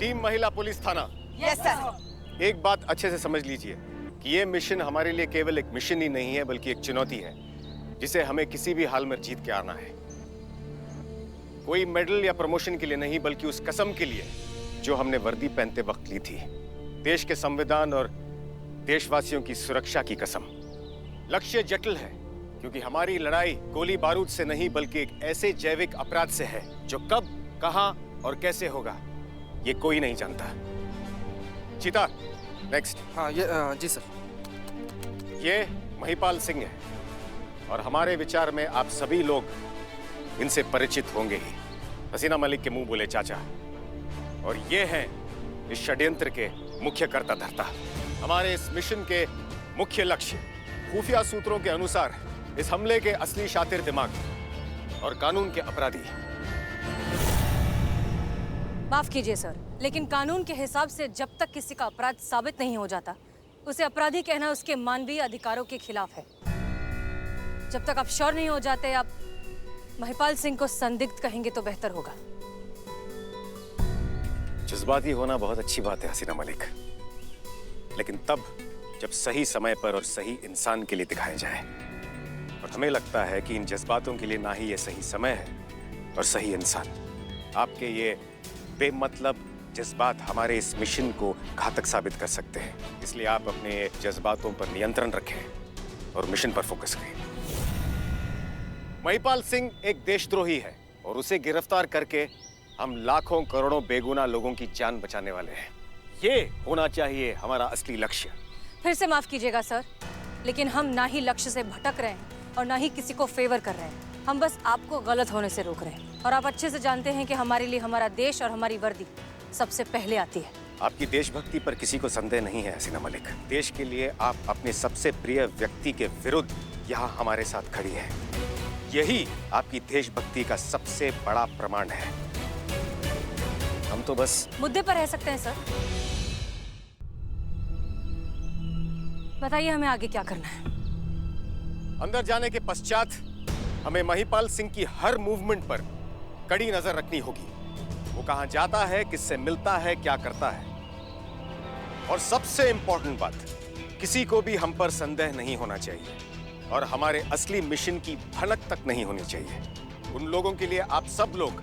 Team महिला police थाना। Yes sir. एक बात अच्छे से समझ लीजिए कि ये मिशन हमारे लिए केवल एक मिशन ही नहीं है, बल्कि एक चुनौती है जिसे हमें किसी भी हाल में जीत के आना है। कोई मेडल या प्रमोशन के लिए नहीं, बल्कि उस कसम के लिए जो हमने वर्दी पहनते वक्त ली थी। देश के संविधान और देशवासियों की सुरक्षा की कसम। लक्ष्य जटिल है क्योंकि हमारी लड़ाई गोली बारूद से नहीं, बल्कि एक ऐसे जैविक अपराध से है जो कब, कहां और कैसे होगा ये कोई नहीं जानता। चीता, नेक्स्ट। हाँ जी सर। ये महिपाल सिंह है और हमारे विचार में आप सभी लोग इनसे परिचित होंगे ही। हसीना मलिक के मुंह बोले चाचा। और ये हैं इस षड्यंत्र के मुख्य कर्ता धर्ता। हमारे इस मिशन के मुख्य लक्ष्य, खुफिया सूत्रों के अनुसार इस हमले के असली शातिर दिमाग और कानून के अपराधी। माफ कीजिए सर, लेकिन कानून के हिसाब से जब तक किसी का अपराध साबित नहीं हो जाता, उसे अपराधी कहना उसके मानवीय अधिकारों के खिलाफ है। जब तक आप श्योर नहीं हो जाते, आप महिपाल सिंह को संदिग्ध कहेंगे तो बेहतर होगा। जज्बाती होना बहुत अच्छी बात है हसीना मलिक, लेकिन तब जब सही समय पर और सही इंसान के लिए दिखाया जाए। और हमें लगता है कि इन जज्बातों के लिए ना ही ये सही समय है और सही इंसान। आपके ये बेमतलब जज्बात हमारे इस मिशन को घातक साबित कर सकते हैं। इसलिए आप अपने जज्बातों पर नियंत्रण रखें और मिशन पर फोकस करें। महिपाल सिंह एक देशद्रोही है और उसे गिरफ्तार करके हम लाखों करोड़ों बेगुनाह लोगों की जान बचाने वाले हैं। ये होना चाहिए हमारा असली लक्ष्य। फिर से माफ कीजिएगा सर, लेकिन हम ना ही लक्ष्य से भटक रहे हैं और ना ही किसी को फेवर कर रहे हैं। हम बस आपको गलत होने से रोक रहे हैं। और आप अच्छे से जानते हैं कि हमारे लिए हमारा देश और हमारी वर्दी सबसे पहले आती है। आपकी देशभक्ति पर किसी को संदेह नहीं है हसीना मलिक। देश के लिए आप अपने सबसे प्रिय व्यक्ति के विरुद्ध यहाँ हमारे साथ खड़ी हैं। यही आपकी देशभक्ति का सबसे बड़ा प्रमाण है। हम तो बस मुद्दे पर रह सकते हैं सर। बताइए हमें आगे क्या करना है। अंदर जाने के पश्चात हमें महिपाल सिंह की हर मूवमेंट पर कड़ी नजर रखनी होगी। वो कहां जाता है, किससे मिलता है, क्या करता है। और सबसे इंपॉर्टेंट बात, किसी को भी हम पर संदेह नहीं होना चाहिए और हमारे असली मिशन की भनक तक नहीं होनी चाहिए। उन लोगों के लिए आप सब लोग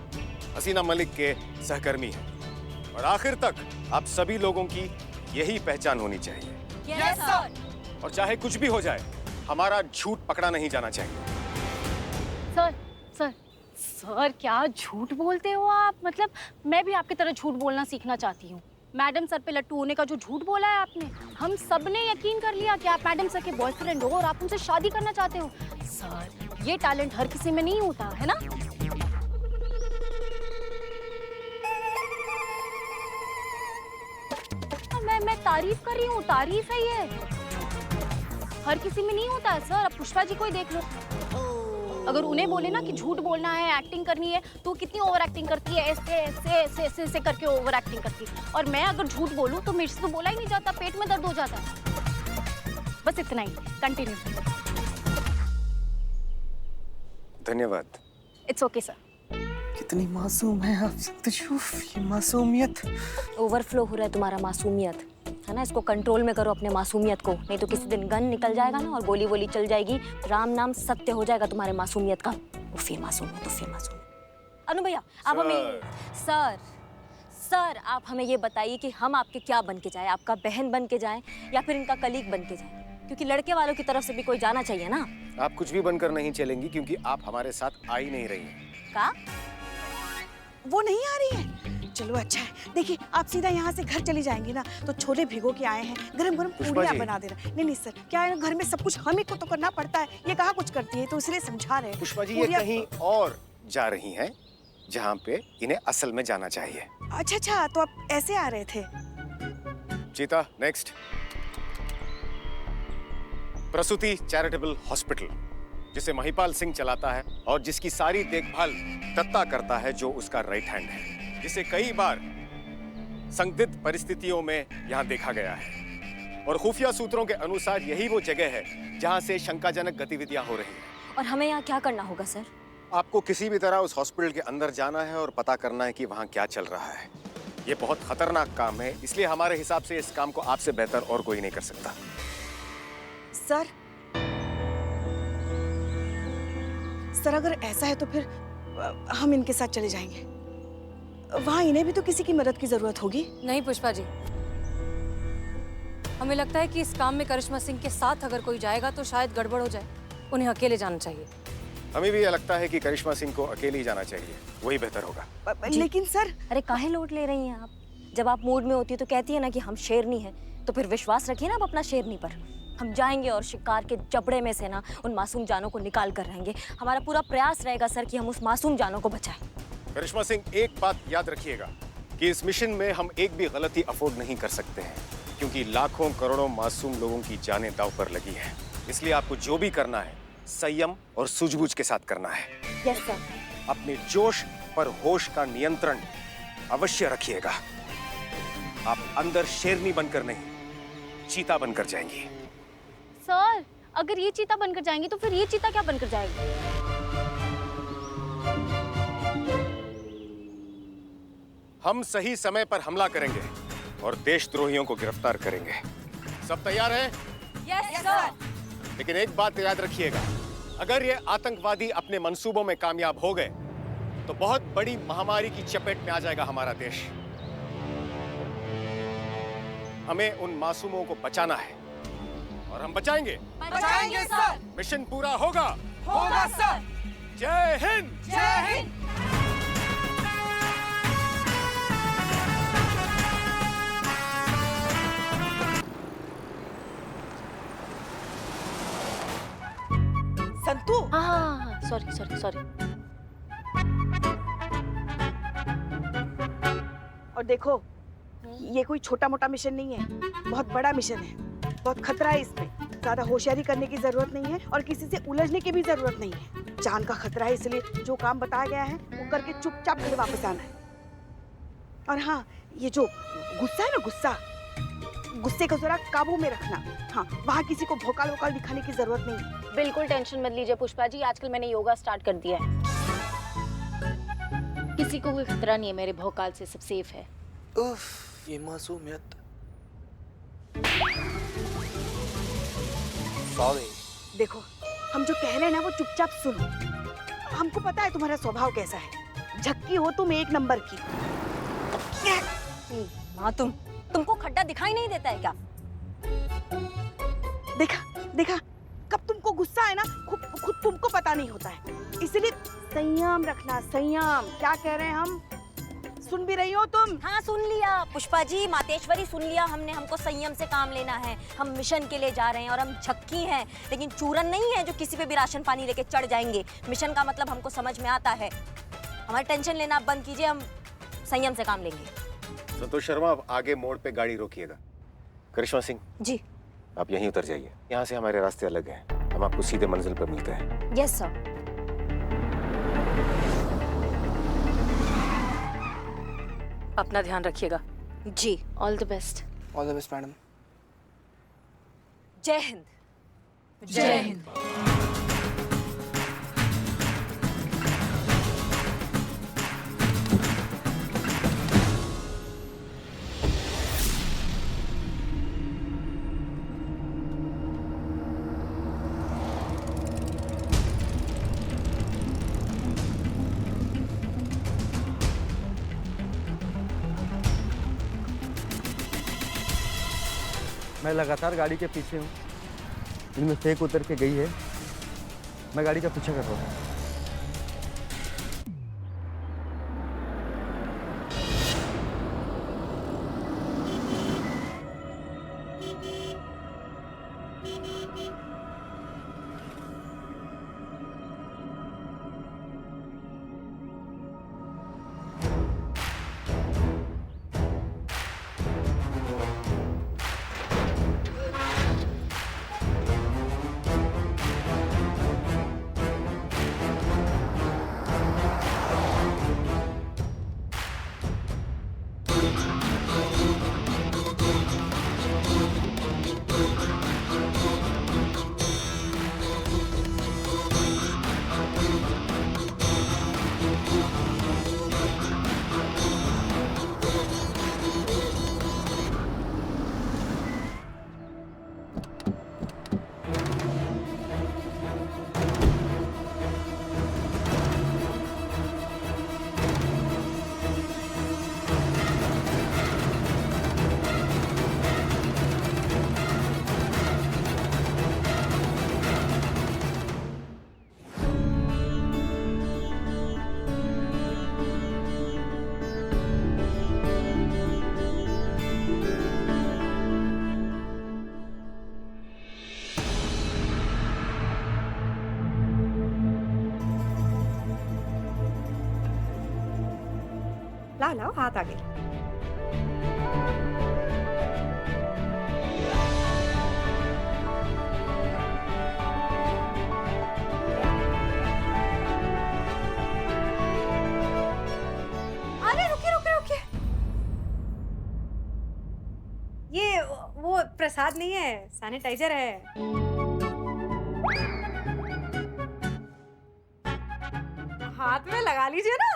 हसीना मलिक के सहकर्मी हैं और आखिर तक आप सभी लोगों की यही पहचान होनी चाहिए। Yes sir. और चाहे कुछ भी हो जाए, हमारा झूठ पकड़ा नहीं जाना चाहिए। सर सर सर, क्या झूठ बोलते हो आप? मतलब मैं भी आपकी तरह झूठ बोलना सीखना चाहती हूँ। मैडम सर पे लट्टू होने का जो झूठ बोला है आपने, हम सब ने यकीन कर लिया कि आप मैडम सर के बॉयफ्रेंड हो और आप उनसे शादी करना चाहते हो। सर, ये टैलेंट हर किसी में नहीं होता है ना। मैं तारीफ कर रही हूँ, तारीफ है ये। हर किसी में नहीं होता है सर। अब पुष्पा जी को ही देख लो, अगर उन्हें बोले ना कि झूठ बोलना है, एक्टिंग करनी है, तो कितनी ओवर एक्टिंग करती है, ऐसे ऐसे ऐसे ऐसे ऐसे करके ओवर एक्टिंग करती है। और मैं अगर झूठ बोलूं तो मेरे से तो बोला ही नहीं जाता, पेट में दर्द हो जाता है। बस इतना ही, कंटिन्यू। धन्यवाद। It's okay sir. कितनी मासूम है आप सत्तशूफ, ये मासूमियत। ओवरफ्लो हो रहा है तुम्हारा मासूमियत, है ना। इसको कंट्रोल में करो अपने मासूमियत को, नहीं तो किसी दिन गन निकल जाएगा ना और गोली वोली चल जाएगी, राम नाम सत्य हो जाएगा तुम्हारे मासूमियत का। उफ़े मासूमियत, उफ़े मासूमियत। अनु भैया, आप हमें सर आप हमें ये बताइए कि हम आपके क्या बन के जाए, आपका बहन बन के जाए या फिर इनका कलीग बन के जाए, क्योंकि लड़के वालों की तरफ से भी कोई जाना चाहिए ना। आप कुछ भी बनकर नहीं चलेंगी क्योंकि आप हमारे साथ आ ही नहीं रही हैं। का? वो नहीं आ रही है? चलो अच्छा है। देखिए, आप सीधा यहाँ से घर चली जाएंगी ना, तो छोले भिगो के आए हैं, गरम गरम पूड़ियाँ बना देना। नहीं नहीं सर, क्या है, घर में सब कुछ हम ही को तो करना पड़ता है। ये कहाँ कुछ करती है, तो इसलिए समझा रहे हैं। पुष्पा जी, ये कहीं और जा रही हैं जहाँ पे इन्हें असल में जाना चाहिए। अच्छा अच्छा, तो आप ऐसे आ रहे थे। चीता, नेक्स्ट। प्रसूति चैरिटेबल हॉस्पिटल, जिसे महिपाल सिंह चलाता है और जिसकी सारी देखभाल दत्ता करता है, जो उसका राइट हैंड है, जिसे कई बार संदिग्ध परिस्थितियों में यहाँ देखा गया है। और खुफिया सूत्रों के अनुसार यही वो जगह है जहाँ से शंकाजनक गतिविधियाँ हो रही हैं। और हमें यहाँ क्या करना होगा सर? आपको किसी भी तरह उस हॉस्पिटल के अंदर जाना है और पता करना है कि वहाँ क्या चल रहा है। ये बहुत खतरनाक काम है, इसलिए हमारे हिसाब से इस काम को आपसे बेहतर और कोई नहीं कर सकता। सर सर अगर ऐसा है तो फिर हम इनके साथ चले जाएंगे। वहां इन्हें भी तो किसी की मदद की जरूरत होगी। नहीं पुष्पा जी, हमें लगता है कि इस काम में करिश्मा सिंह के साथ अगर कोई जाएगा तो शायद गड़बड़ हो जाए। उन्हें अकेले जाना चाहिए। हमें भी ये लगता है कि करिश्मा सिंह को अकेले ही जाना चाहिए, वही बेहतर होगा। लेकिन सर अरे काहे लोट ले रही हैं आप? जब आप मूड में होती है तो कहती है ना कि हम शेरनी हैं, तो फिर विश्वास रखिए ना आप अपना शेरनी पर। हम जाएंगे और शिकार के जबड़े में से ना उन मासूम जानों को निकाल कर रहेंगे। हमारा पूरा प्रयास रहेगा सर कि हम उस मासूम जानों को बचाएं। करिश्मा सिंह, एक बात याद रखिएगा कि इस मिशन में हम एक भी गलती अफोर्ड नहीं कर सकते हैं, क्योंकि लाखों करोड़ों मासूम लोगों की जानें दांव पर लगी हैं। इसलिए आपको जो भी करना है संयम और सूझबूझ के साथ करना है। Yes sir. अपने जोश पर होश का नियंत्रण अवश्य रखिएगा। आप अंदर शेरनी बनकर नहीं, चीता बनकर जाएंगी। सर अगर ये चीता बनकर जाएंगी तो फिर ये चीता क्या बनकर जाएगी? हम सही समय पर हमला करेंगे और देशद्रोहियों को गिरफ्तार करेंगे। सब तैयार हैं? Yes sir. लेकिन एक बात याद रखिएगा, अगर ये आतंकवादी अपने मंसूबों में कामयाब हो गए तो बहुत बड़ी महामारी की चपेट में आ जाएगा हमारा देश। हमें उन मासूमों को बचाना है और हम बचाएंगे। बचाएंगे सर। मिशन पूरा होगा। होगा सर। जय हिंद। जय हिंद। संतू हाँ सॉरी सॉरी सॉरी। और देखो, ये कोई छोटा मोटा मिशन नहीं है, बहुत बड़ा मिशन है। बहुत खतरा है इसमें। ज्यादा होशियारी करने की जरूरत नहीं है और किसी से उलझने की भी जरूरत नहीं है। जान का खतरा है, इसलिए जो काम बताया गया है वो करके चुपचाप घर वापस आना है। और हाँ, ये जो गुस्सा है ना, गुस्से को जरा काबू में रखना। हाँ, वहाँ किसी को भौकाल वोकाल दिखाने की जरूरत नहीं है। बिल्कुल टेंशन मत लीजिए पुष्पा जी, आजकल मैंने योगा स्टार्ट कर दिया है। किसी को कोई खतरा नहीं है, मेरे भौकाल से सब सेफ है। उफ, ये मासूमियत। सॉरी। देखो, हम जो कह रहे हैं ना वो चुपचाप सुनो। हमको पता है तुम्हारा स्वभाव कैसा है। झक्की हो तुम एक नंबर की। माँ तुमको खड्डा दिखाई नहीं देता है क्या? देखा, कब तुमको गुस्सा है ना खुद तुमको पता नहीं होता है। इसलिए संयम रखना, संयम। क्या कह रहे हैं हम? सुन भी रही हो तुम? हाँ सुन लिया पुष्पा जी, मातेश्वरी सुन लिया हमने। हमको संयम से काम लेना है। हम मिशन के लिए जा रहे हैं और हम झक्की हैं, लेकिन चूरन नहीं है जो किसी पे भी राशन पानी लेके चढ़ जाएंगे। मिशन का मतलब हमको समझ में आता है। हमारी टेंशन लेना आप बंद कीजिए, हम संयम से काम लेंगे। संतोष शर्मा, आप आगे मोड़ पे गाड़ी रोकिएगा। करिश्मा सिंह जी। आप यहीं उतर जाइए, यहाँ से हमारे रास्ते अलग हैं। हम आपको सीधे मंजिल पर मिलते हैं। Yes sir. अपना ध्यान रखिएगा। जी। All the best. All the best madam. जय हिंद। जय हिंद। मैं लगातार गाड़ी के पीछे हूँ। इनमें से एक उतर के गई है। मैं गाड़ी का पीछा कर रहा हूँ। लाओ लाओ हाथ आगे। अरे रुकिए रुकिए रुकिए, ये वो प्रसाद नहीं है, सैनिटाइजर है। हाथ में लगा लीजिए ना।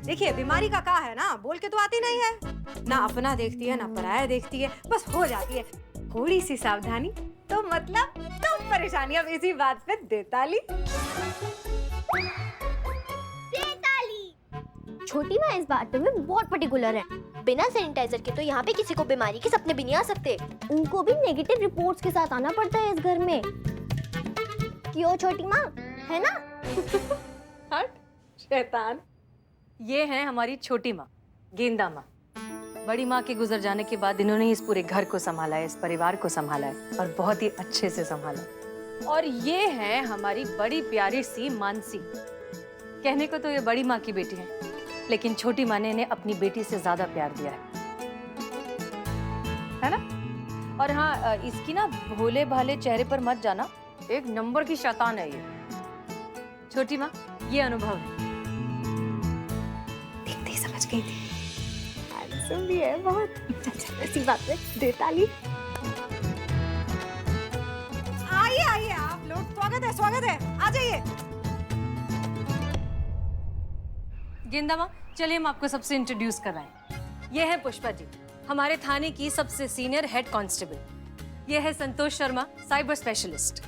देखिए बीमारी का क्या है ना, बोल के तो आती नहीं है, ना अपना देखती है ना पराया देखती है, बस हो जाती है। थोड़ी सी सावधानी तो मतलब कम परेशानी। अब इसी बात पे देताली। छोटी माँ इस बात में बहुत पर्टिकुलर है। बिना सैनिटाइजर के तो यहाँ पे किसी को बीमारी के सपने भी नहीं आ सकते। उनको भी नेगेटिव रिपोर्ट्स के साथ आना पड़ता है इस घर में। क्यों छोटी माँ, है ना? हट शैतान। ये है हमारी छोटी माँ, गेंदा माँ। बड़ी माँ के गुजर जाने के बाद इन्होंने इस पूरे घर को संभाला है, इस परिवार को संभाला है और बहुत ही अच्छे से संभाला है। और ये है हमारी बड़ी प्यारी सी मानसी। कहने को तो ये बड़ी माँ की बेटी है, लेकिन छोटी माँ ने इन्हें अपनी बेटी से ज्यादा प्यार दिया है ना? और हाँ, इसकी ना भोले भाले चेहरे पर मत जाना, एक नंबर की शैतान है ये। छोटी माँ, ये अनुभव है। देखते ही समझ गई थी। हैंडसम भी है बहुत। अच्छा इसी बात पे देताली। आइए आइए आप लोग, स्वागत है, आ जाइए। गेंदा माँ, चलिए हम आपको सबसे इंट्रोड्यूस कराएं। ये है पुष्पा जी, हमारे थाने की सबसे सीनियर हेड कांस्टेबल। ये है संतोष शर्मा, साइबर स्पेशलिस्ट।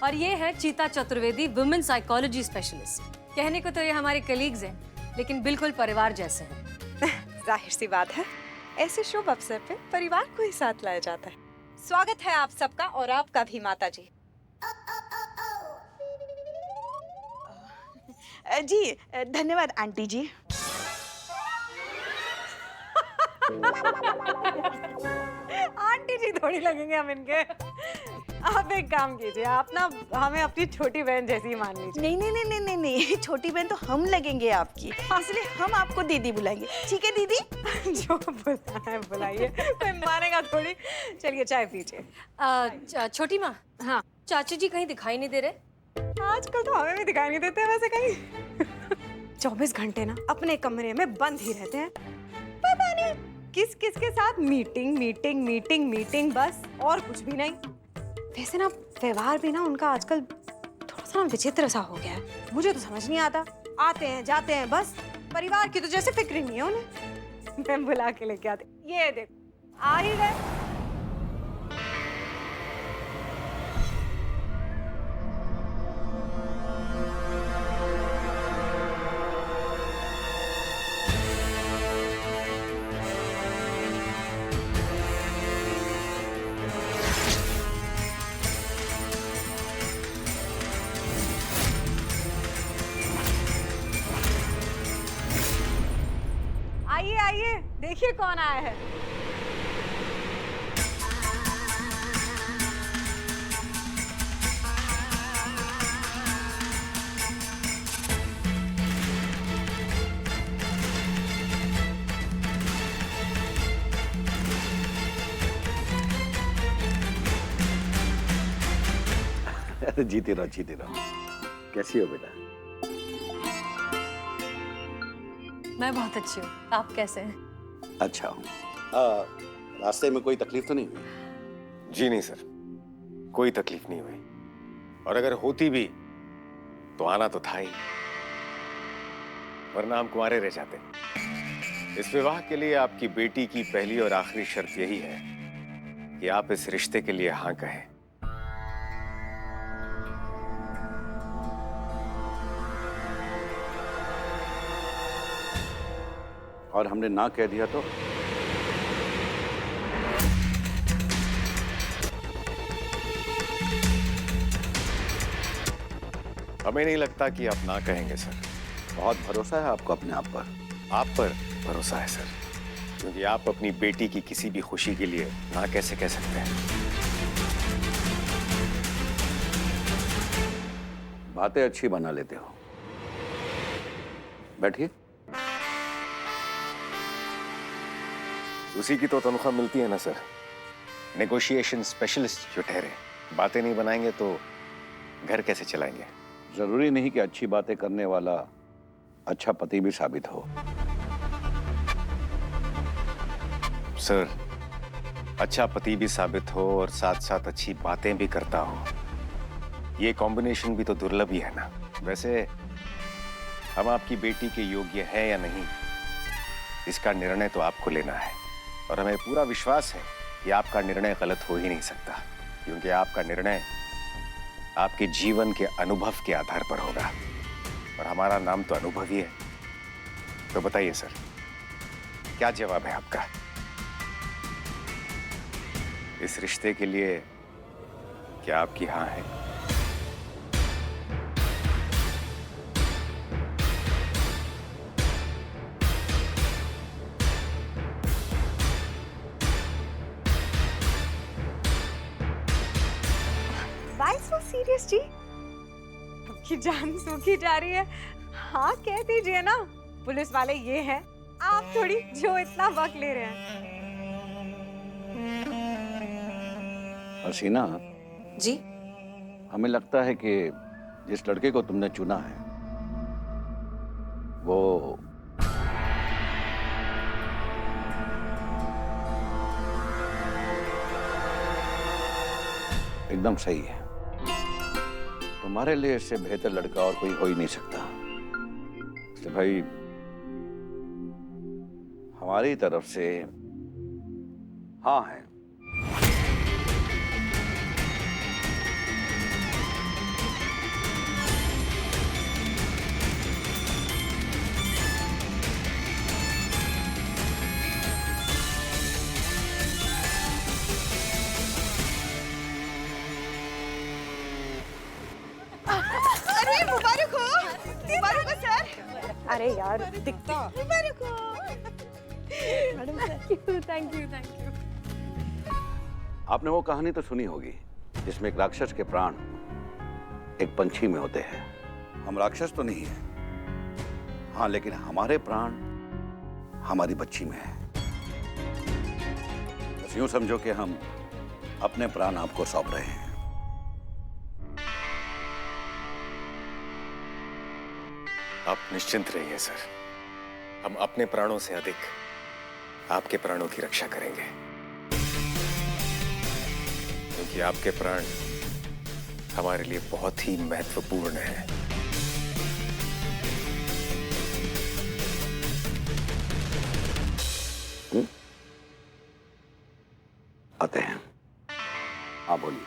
और ये है चीता चतुर्वेदी, वुमेन साइकोलॉजी स्पेशलिस्ट। कहने को तो ये हमारे कलीग्स हैं, लेकिन बिल्कुल परिवार जैसे हैं। जाहिर सी बात है, ऐसे शुभ अवसर पे परिवार को ही साथ लाया जाता है। स्वागत है आप सबका, और आपका भी माता जी। जी धन्यवाद आंटी जी। आंटी जी थोड़ी लगेंगे हम इनके। आप एक काम कीजिए, आप ना हमें अपनी छोटी बहन जैसी ही मान लीजिए। नहीं नहीं नहीं नहीं नहीं नहीं, छोटी बहन तो हम लगेंगे आपकी, इसलिए हम आपको दीदी बुलाएंगे। ठीक है दीदी? जो बुलाना है बुलाइए, कोई मानेगा थोड़ी। चलिए चाय पीजिए। छोटी माँ, हाँ चाची जी कहीं दिखाई नहीं दे रहे? आजकल तो हमें भी दिखाई नहीं देते वैसे कहीं। 24 घंटे ना अपने कमरे में बंद ही रहते हैं। पता नहीं किस किस के साथ मीटिंग मीटिंग मीटिंग मीटिंग, बस और कुछ भी नहीं। वैसे ना व्यवहार भी ना उनका आजकल थोड़ा सा ना विचित्र सा हो गया है। मुझे तो समझ नहीं आता, आते हैं जाते हैं बस, परिवार की तो जैसे फिक्र ही नहीं है उन्हें। मैं बुला के लेके आते, ये देखो आ ही गए। आइए आइए, देखिए कौन आया है। जीते रहो जीते रहो। कैसी हो बेटा? मैं बहुत अच्छी हूँ, आप कैसे हैं? अच्छा हूँ। रास्ते में कोई तकलीफ तो नहीं हुई? जी नहीं सर, कोई तकलीफ नहीं हुई, और अगर होती भी तो आना तो था ही, वरना हम कुंवारे रह जाते। इस विवाह के लिए आपकी बेटी की पहली और आखिरी शर्त यही है कि आप इस रिश्ते के लिए हाँ कहें। और हमने ना कह दिया तो? हमें नहीं लगता कि आप ना कहेंगे सर। बहुत भरोसा है आपको अपने आप पर? आप पर भरोसा है सर, क्योंकि आप अपनी बेटी की किसी भी खुशी के लिए ना कैसे कह सकते हैं। बातें अच्छी बना लेते हो, बैठिए। उसी की तो तनख्वाह मिलती है ना सर। नेगोशिएशन स्पेशलिस्ट जो ठहरे, बातें नहीं बनाएंगे तो घर कैसे चलाएंगे? जरूरी नहीं कि अच्छी बातें करने वाला अच्छा पति भी साबित हो। सर, अच्छा पति भी साबित हो और साथ साथ अच्छी बातें भी करता हो, ये कॉम्बिनेशन भी तो दुर्लभ ही है ना। वैसे हम आपकी बेटी के योग्य हैं या नहीं, इसका निर्णय तो आपको लेना है, और हमें पूरा विश्वास है कि आपका निर्णय गलत हो ही नहीं सकता, क्योंकि आपका निर्णय आपके जीवन के अनुभव के आधार पर होगा, और हमारा नाम तो अनुभव ही है। तो बताइए सर, क्या जवाब है आपका? इस रिश्ते के लिए क्या आपकी हाँ है? Why so serious जी? आपकी जान सूखी जा रही है। हाँ कह दीजिए ना, पुलिस वाले ये हैं, आप थोड़ी जो इतना वक्त ले रहे हैं। हसीना जी? हमें लगता है कि जिस लड़के को तुमने चुना है वो एकदम सही है। तुम्हारे लिए इससे बेहतर लड़का और कोई हो ही नहीं सकता। इसलिए भाई हमारी तरफ से हाँ है। अरे मुबारक हो, मुबारक हो सर। अरे यार दिखता। मुबारक हो। Thank you. आपने वो कहानी तो सुनी होगी जिसमें एक राक्षस के प्राण एक पंछी में होते हैं। हम राक्षस तो नहीं है, हाँ, लेकिन हमारे प्राण हमारी बच्ची में है। बस यूं समझो कि हम अपने प्राण आपको सौंप रहे हैं। आप निश्चिंत रहिए सर, हम अपने प्राणों से अधिक आपके प्राणों की रक्षा करेंगे, क्योंकि आपके प्राण हमारे लिए बहुत ही महत्वपूर्ण है। आते हैं। हाँ बोलिए।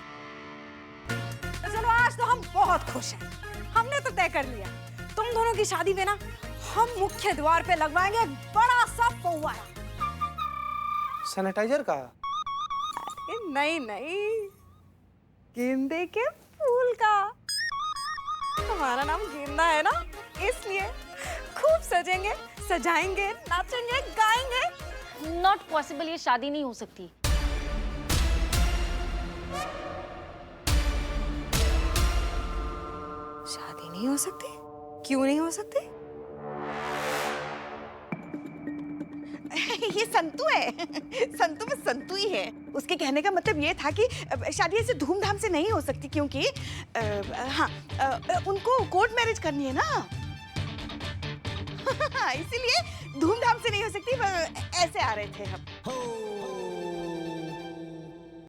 चलो आज तो हम बहुत खुश हैं। हमने तो तय कर लिया, तुम दोनों की शादी में ना हम मुख्य द्वार पे लगवाएंगे एक बड़ा सा फव्वारा। सैनिटाइजर का? नहीं, गेंदे के फूल का। तुम्हारा नाम गेंदा है ना, इसलिए खूब सजेंगे, सजाएंगे, नाचेंगे, गाएंगे। नॉट पॉसिबल, ये शादी नहीं हो सकती। शादी नहीं हो सकती? क्यों नहीं हो सकती? ये संतू है, संतू में संतू ही है। उसके कहने का मतलब ये था कि शादी ऐसे धूमधाम से नहीं हो सकती, क्योंकि उनको कोर्ट मैरिज करनी है ना। इसीलिए धूमधाम से नहीं हो सकती, ऐसे आ रहे थे हम।